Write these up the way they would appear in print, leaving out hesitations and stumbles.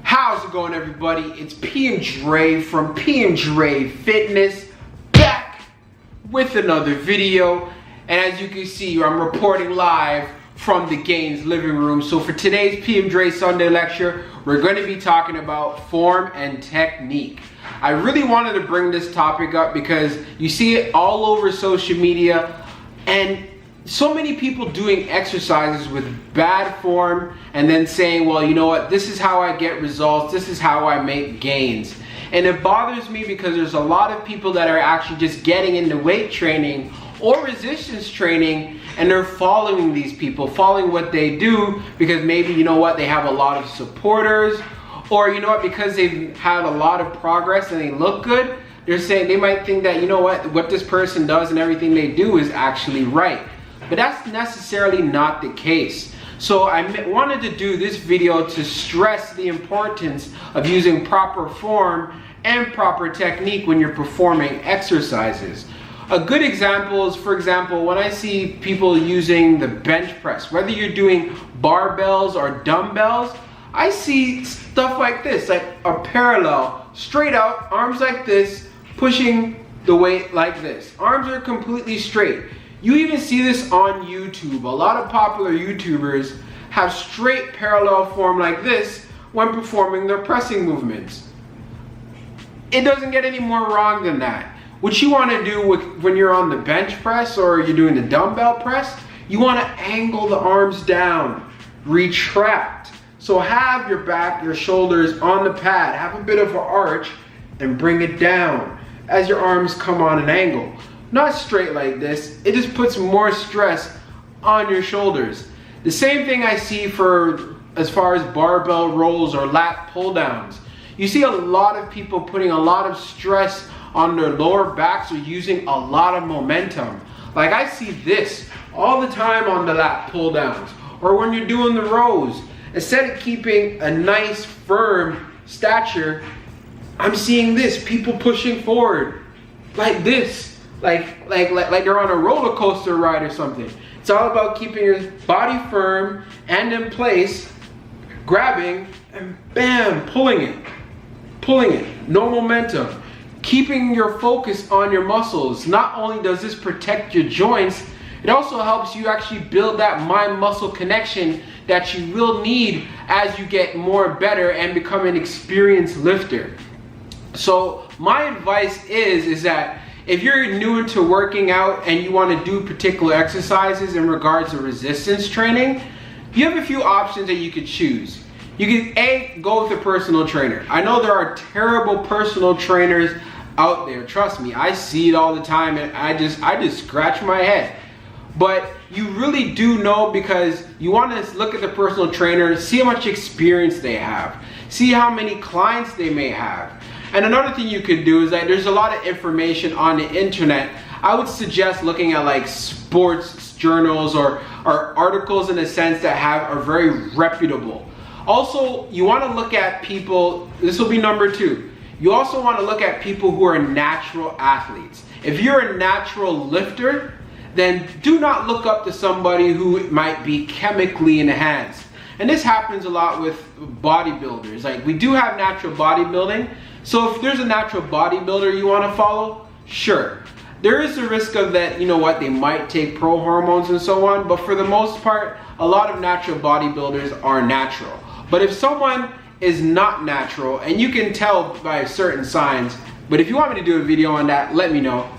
How's it going, everybody? It's PMdre from PMdre Fitness, back with another video. And as you can see, I'm reporting live from the Gaines living room. So for today's PMdre Sunday lecture, we're going to be talking about form and technique. I really wanted to bring this topic up because you see it all over social media, and so many people doing exercises with bad form and then saying, well, you know what, this is how I get results, this is how I make gains. And it bothers me because there's a lot of people that are actually just getting into weight training or resistance training, and they're following these people, following what they do because maybe, you know what, they have a lot of supporters, or you know what, because they've had a lot of progress and they look good, they're saying, they might think that, you know what this person does and everything they do is actually right. But that's necessarily not the case. So I wanted to do this video to stress the importance of using proper form and proper technique when you're performing exercises. A good example is, for example, when I see people using the bench press, whether you're doing barbells or dumbbells, I see stuff like this, like a parallel, straight out, arms like this, pushing the weight like this. Arms are completely straight. You even see this on YouTube. A lot of popular YouTubers have straight parallel form like this when performing their pressing movements. It doesn't get any more wrong than that. What you want to do when you're on the bench press or you're doing the dumbbell press, you want to angle the arms down, retract. So have your back, your shoulders on the pad, have a bit of an arch, and bring it down as your arms come on an angle. Not straight like this, it just puts more stress on your shoulders. The same thing I see for as far as barbell rolls or lat pull downs. You see a lot of people putting a lot of stress on their lower backs or using a lot of momentum. Like I see this all the time on the lat pull downs or when you're doing the rows. Instead of keeping a nice firm stature, I'm seeing this, people pushing forward like this. Like you're on a roller coaster ride or something. It's all about keeping your body firm and in place, grabbing and bam, pulling it, no momentum. Keeping your focus on your muscles. Not only does this protect your joints, it also helps you actually build that mind-muscle connection that you will need as you get more better and become an experienced lifter. So my advice is that if you're new into working out and you want to do particular exercises in regards to resistance training, you have a few options that you could choose. You can A, go with a personal trainer. I know there are terrible personal trainers out there. Trust me, I see it all the time and I just scratch my head. But you really do know, because you want to look at the personal trainer, see how much experience they have, see how many clients they may have. And another thing you could do is that there's a lot of information on the internet. I would suggest looking at like sports journals or articles in a sense that are very reputable. Also, you want to look at people, this will be number 2. You also want to look at people who are natural athletes. If you're a natural lifter, then do not look up to somebody who might be chemically enhanced. And this happens a lot with bodybuilders. Like, we do have natural bodybuilding. So if there's a natural bodybuilder you want to follow, sure. There is a risk of that, you know what, they might take pro hormones and so on, but for the most part, a lot of natural bodybuilders are natural. But if someone is not natural, and you can tell by certain signs, but if you want me to do a video on that, let me know,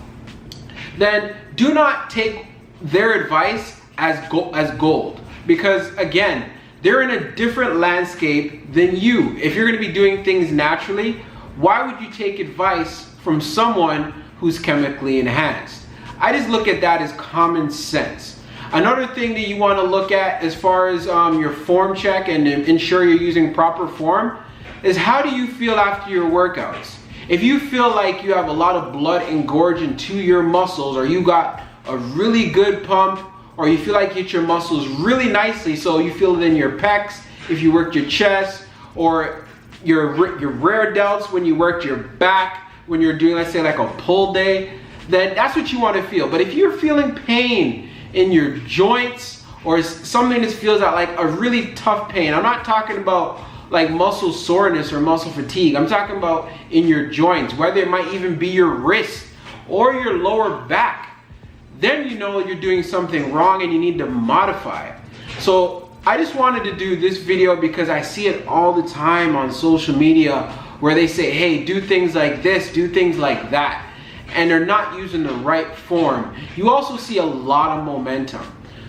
then do not take their advice as gold. Because again, they're in a different landscape than you. If you're going to be doing things naturally, why would you take advice from someone who's chemically enhanced? I just look at that as common sense. Another thing that you want to look at as far as your form check and ensure you're using proper form is, how do you feel after your workouts? If you feel like you have a lot of blood engorging to your muscles, or you got a really good pump, or you feel like you hit your muscles really nicely, so you feel it in your pecs if you worked your chest, or your rear delts when you worked your back, when you're doing, let's say, like a pull day, then that's what you want to feel. But if you're feeling pain in your joints or something that feels like a really tough pain. I'm not talking about like muscle soreness or muscle fatigue. I'm talking about in your joints, whether it might even be your wrist or your lower back. Then you know you're doing something wrong and you need to modify it. So I just wanted to do this video because I see it all the time on social media where they say, hey, do things like this, do things like that, and they're not using the right form. You also see a lot of momentum.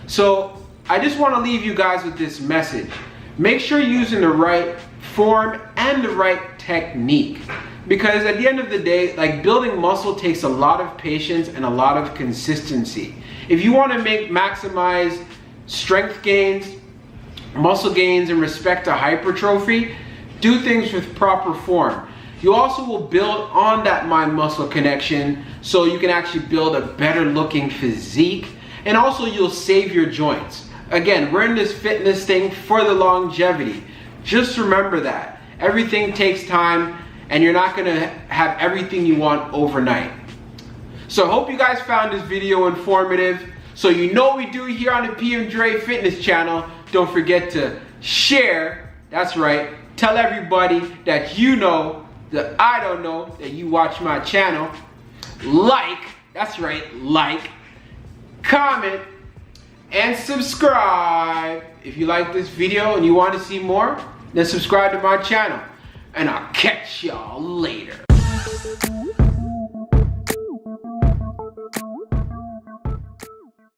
So I just want to leave you guys with this message. Make sure you're using the right form and the right technique. Because at the end of the day, like, building muscle takes a lot of patience and a lot of consistency. If you want to maximize strength gains, muscle gains in respect to hypertrophy, do things with proper form. You also will build on that mind-muscle connection so you can actually build a better looking physique, and also you'll save your joints. Again, we're in this fitness thing for the longevity. Just remember that. Everything takes time and you're not gonna have everything you want overnight. So I hope you guys found this video informative. So you know what we do here on the PMdre Fitness channel. Don't forget to share, that's right, tell everybody that you know, that I don't know, that you watch my channel. Like, that's right, like, comment, and subscribe. If you like this video and you want to see more, then subscribe to my channel. And I'll catch y'all later.